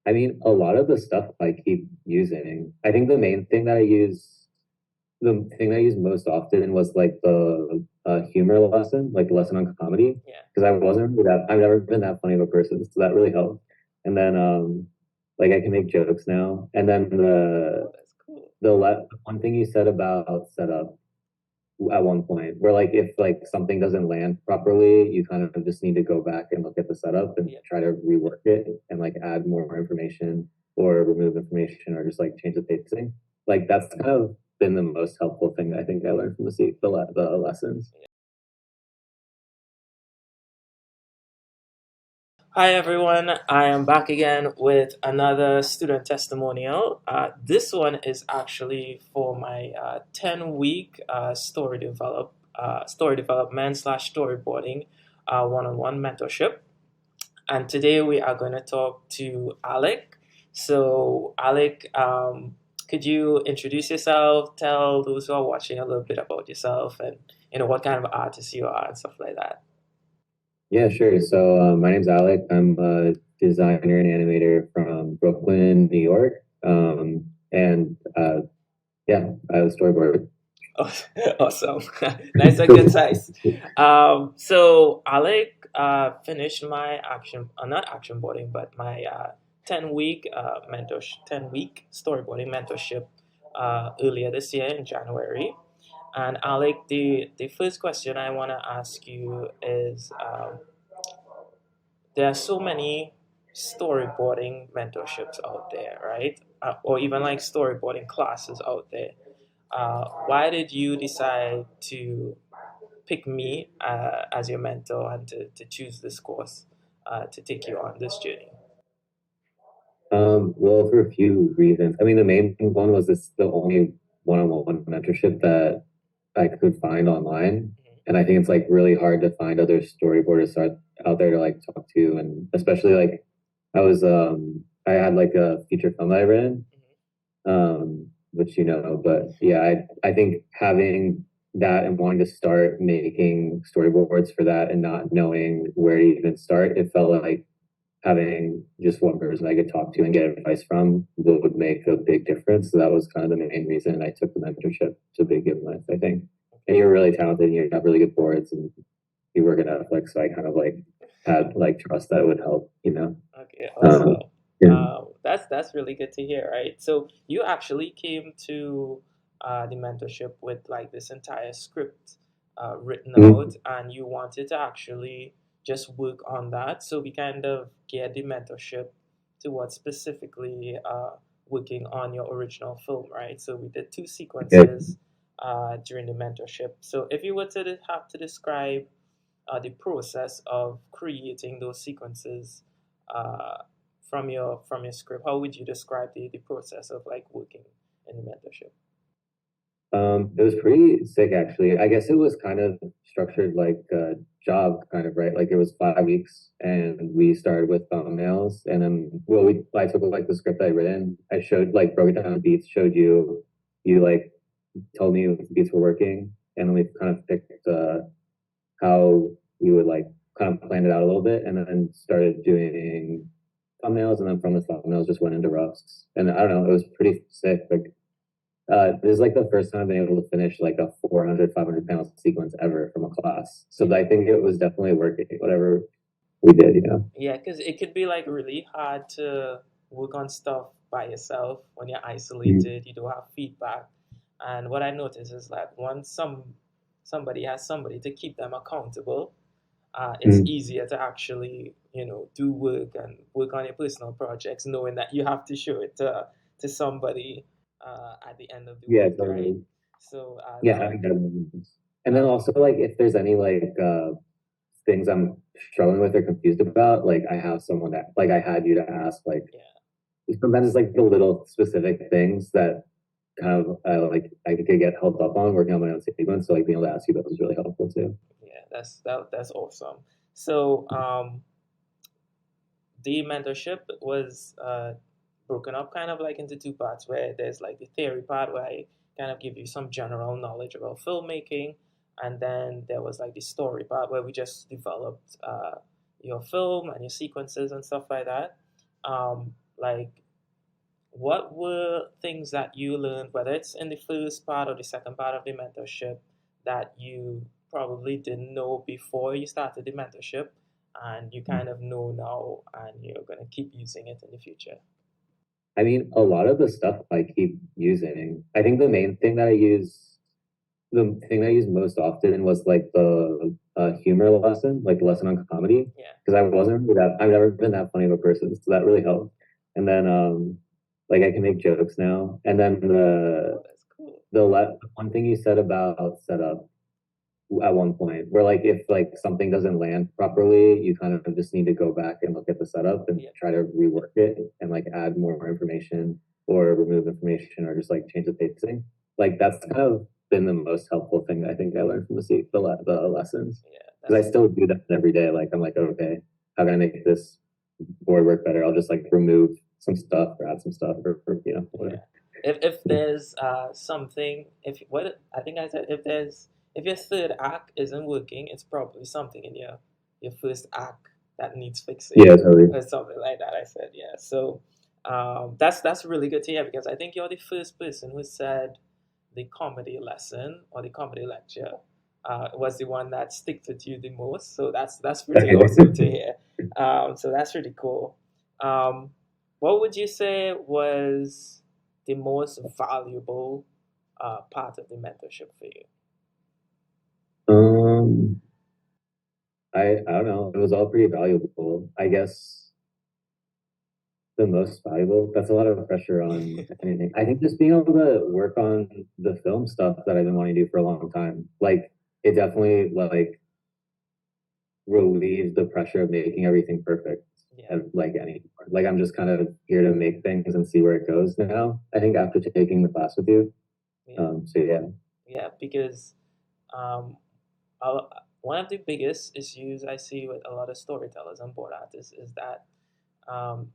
I mean, a lot of the stuff I keep using. I think the main thing that I use, the thing that I use most often was like the humor lesson, like the lesson on comedy, Yeah. because I wasn't really that. I've never been that funny of a person, so that really helped. And then like I can make jokes now. And then Oh, that's cool. one thing you said about setup at one point, where like if like something doesn't land properly, you kind of just need to go back and look at the setup and Yeah. try to rework it and like add more information or remove information or just like change the pacing. Like that's kind of been the most helpful thing I think I learned from the lessons. Hi everyone, I am back again with another student testimonial. This one is actually for my 10-week story development slash storyboarding one-on-one mentorship. And today we are going to talk to Alec. So Alec, could you introduce yourself, tell those who are watching a little bit about yourself and what kind of artist you are and stuff like that? Yeah, sure. So my name's Alec. I'm a designer and animator from Brooklyn, New York. And yeah, I was storyboard. Awesome. Nice and concise. So Alec finished my not action boarding, but my 10-week storyboarding mentorship earlier this year in January. And Alec, the first question I want to ask you is there are so many storyboarding mentorships out there, right? Or even like storyboarding classes out there. Why did you decide to pick me as your mentor and to choose this course to take you on this journey? Well, for a few reasons. I mean, the main one was this the only one-on-one mentorship that I could find online. And I think it's like really hard to find other storyboarders out there to like talk to. And especially like I had like a feature film that I written, which you know, but yeah, I think having that and wanting to start making storyboards for that and not knowing where to even start, it felt like having just one person I could talk to and get advice from would make a big difference. So that was kind of the main reason I took the mentorship to begin with, I think. And you're really talented and you have really good boards and you work at Netflix. So I kind of like had like trust that it would help, you know? Okay, Um, awesome. yeah. That's really good to hear, right? So you actually came to the mentorship with like this entire script written Mhm. out, and you wanted to actually just work on that. So we kind of geared the mentorship towards specifically working on your original film, right? So we did two Yeah. sequences during the mentorship. So if you were to have to describe the process of creating those sequences uh, from your script, how would you describe the process of like working in the mentorship? It was pretty sick actually. I guess it was kind of structured like a job kind of, right? Like it was 5 weeks and we started with thumbnails and then I took like the script I written, I showed like broke it down to beats, showed you, you like told me if the beats were working and then we kind of picked how we would like kind of plan it out a little bit and then started doing thumbnails and then from the thumbnails just went into roughs. And I don't know, it was pretty sick. Like this is like the first time I've been able to finish like a 400, 500 panel sequence ever from a class. So I think it was definitely working, whatever we did, you know? Yeah, because it could be like really hard to work on stuff by yourself when you're Mhm. isolated. You don't have feedback, and what I notice is that once somebody has somebody to keep them accountable, it's Mhm. easier to actually do work and work on your personal projects, knowing that you have to show it to somebody at the end of the Yeah, week, right? totally. So Yeah, that having that. And then that also like if there's any like things I'm struggling with or confused about, like I have someone that like I had you to ask, like yeah. sometimes it's like the little specific things that kind of like I could get helped up on working on my own sequence. So like being able to ask you that was really helpful too. Yeah, that's awesome. So the mentorship was broken up kind of like into two parts, where there's like the theory part where I kind of give you some general knowledge about filmmaking, and then there was like the story part where we just developed your film and your sequences and stuff like that. like what were things that you learned, whether it's in the first part or the second part of the mentorship, that you probably didn't know before you started the mentorship, and you kind of know now, and you're going to keep using it in the future? I mean, a lot of the stuff I keep using. I think the main thing that I use, the thing I used most often was like the humor lesson, like the lesson on comedy, Yeah. because I wasn't really that. I've never been that funny of a person, so that really helped. And then, like I can make jokes now. And then Oh, that's cool. one thing you said about setup at one point where like if like something doesn't land properly, you kind of just need to go back and look at the setup and Yeah. try to rework it and like add more information or remove information or just like change the pacing. Like that's kind of been the most helpful thing I think I learned from the lessons, Yeah. because I still do that every day. Like I'm like, okay, how can I make this board work better? I'll just like remove some stuff or add some stuff or Yeah. whatever. If there's something, if what I think I said, if your third act isn't working, it's probably something in your first act that needs fixing, Yeah, totally. or something like that. I said, yeah. So that's really good to hear, because I think you're the first person who said the comedy lesson or the comedy lecture was the one that sticks with you the most. So that's pretty awesome to hear. So that's really cool. Um, what would you say was the most valuable part of the mentorship for you? um I don't know. It was all pretty valuable. I guess the most valuable. That's a lot of pressure on anything. I think just being able to work on the film stuff that I've been wanting to do for a long time. Like it definitely like relieves the pressure of making everything perfect. Yeah, Like anymore. Like I'm just kind of here to make things and see where it goes now. I think after taking the class with you. yeah, So yeah. yeah. Because um, I'll, one of the biggest issues I see with a lot of storytellers and board artists is that um,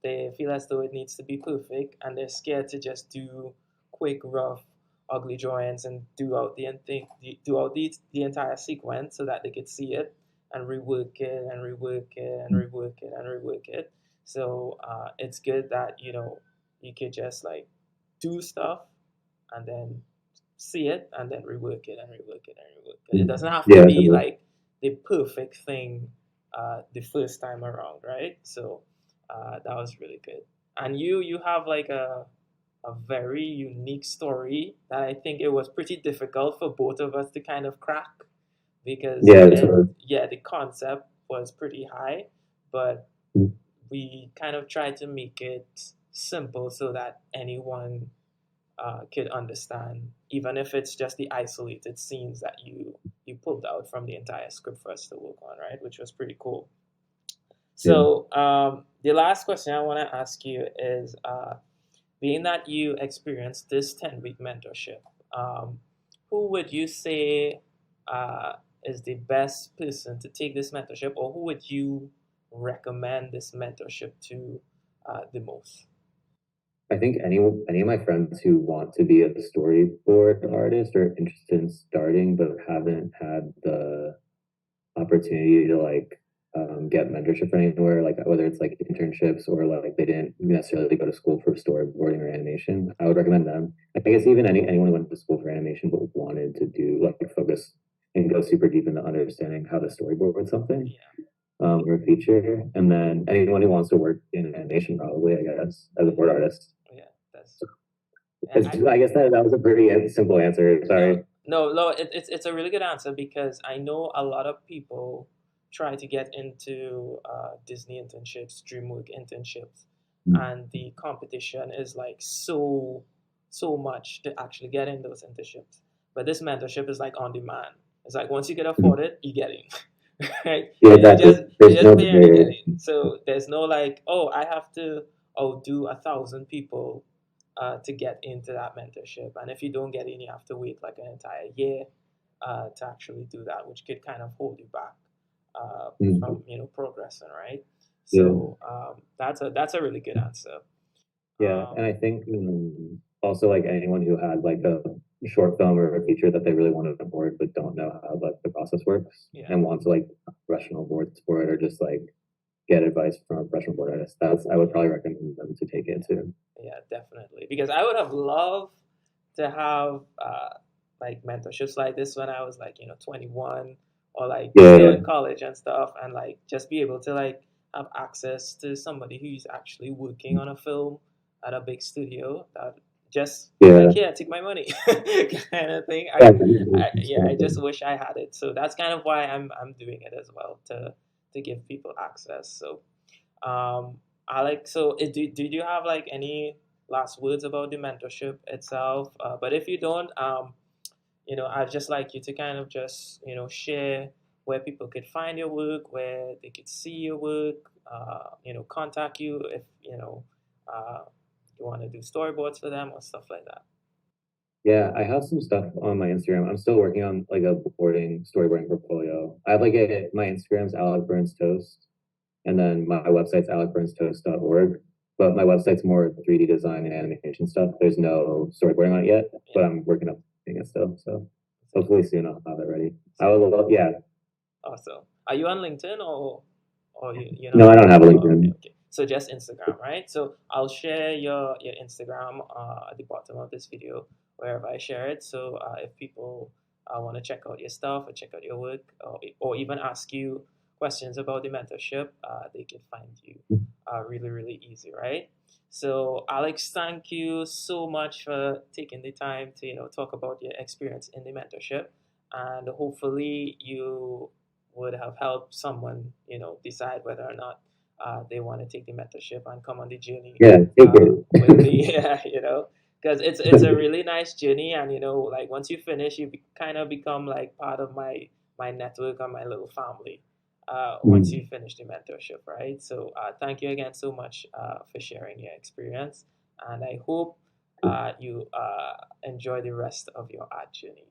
they feel as though it needs to be perfect, and they're scared to just do quick, rough, ugly drawings and do out the entire sequence so that they could see it and rework it and rework it and rework it and rework it. So it's good that you could just like do stuff and then see it and then rework it and rework it and rework it. It doesn't have to Yeah. be like the perfect thing the first time around, right? So that was really good. And you have like a very unique story that I think it was pretty difficult for both of us to kind of crack, because Yeah. Totally. yeah, the concept was pretty high, but we kind of tried to make it simple so that anyone could understand, even if it's just the isolated scenes that you pulled out from the entire script for us to work on, right? Which was pretty cool. Yeah. So the last question I want to ask you is, being that you experienced this 10-week mentorship, who would you say is the best person to take this mentorship, or who would you recommend this mentorship to the most? I think any of my friends who want to be a storyboard artist or interested in starting but haven't had the opportunity to like get mentorship from anywhere, like whether it's like internships or like they didn't necessarily go to school for storyboarding or animation, I would recommend them. I guess even anyone who went to school for animation but wanted to do like focus and go super deep into understanding how to storyboard something Yeah, or a feature, and then anyone who wants to work in animation probably, I guess, as a board artist. yeah, that's. So I I guess that was a pretty simple answer. No, Sorry. no. It's a really good answer, because I know a lot of people try to get into Disney internships, DreamWorks internships, and the competition is like so much to actually get in those internships. But this mentorship is like on demand. It's like once you can afford it, you get in, right? Yeah, You exactly. you There's just no pay and you get barrier. in. So there's no like, oh, I have to outdo 1,000 people to get into that mentorship. And if you don't get in, you have to wait like an entire year to actually do that, which could kind of hold you back Mm. from progressing, right? Yeah. So that's a really good answer. Yeah, Um, and I think also like anyone who had like a short film or a feature that they really wanted to board but don't know how like the process works yeah, and want to like professional boards for it, or just like get advice from a professional board artist. I would probably recommend them to take it too. Yeah, definitely. Because I would have loved to have like mentorships like this when I was like, 21 or like Yeah, still yeah, in college and stuff, and like just be able to like have access to somebody who's actually working on a film at a big studio that just yeah. like, yeah, take my money kind of thing. Yeah, Yeah, I just wish I had it. So that's kind of why I'm doing it as well, to give people access. So Alec, so did you have like any last words about the mentorship itself? But if you don't, I'd just like you to kind of just, share where people could find your work, where they could see your work, contact you if, uh, you want to do storyboards for them or stuff like that. yeah. I have some stuff on my Instagram. I'm still working on like a storyboarding portfolio. I have like my Instagram's Alec Burns Toast, and then my website's alecburnstoast.org. But my website's more 3D design and animation stuff. There's no storyboarding on it yet, but Yeah. I'm working on it still. So hopefully soon I'll have it ready. I would love, yeah. Awesome. Are you on LinkedIn or you're No, not I on don't have a LinkedIn? Oh, okay, LinkedIn. okay. So just Instagram, right? So I'll share your Instagram at the bottom of this video wherever I share it. So if people want to check out your stuff or check out your work, or even ask you questions about the mentorship, they can find you really, really easy, right? So Alex, thank you so much for taking the time to talk about your experience in the mentorship, and hopefully you would have helped someone, decide whether or not they want to take the mentorship and come on the journey Yeah, take with it. me. Yeah, because it's a really nice journey, and like once you finish, kind of become like part of my network and my little family. Once you finish the mentorship, right? So thank you again so much for sharing your experience, and I hope you enjoy the rest of your art journey.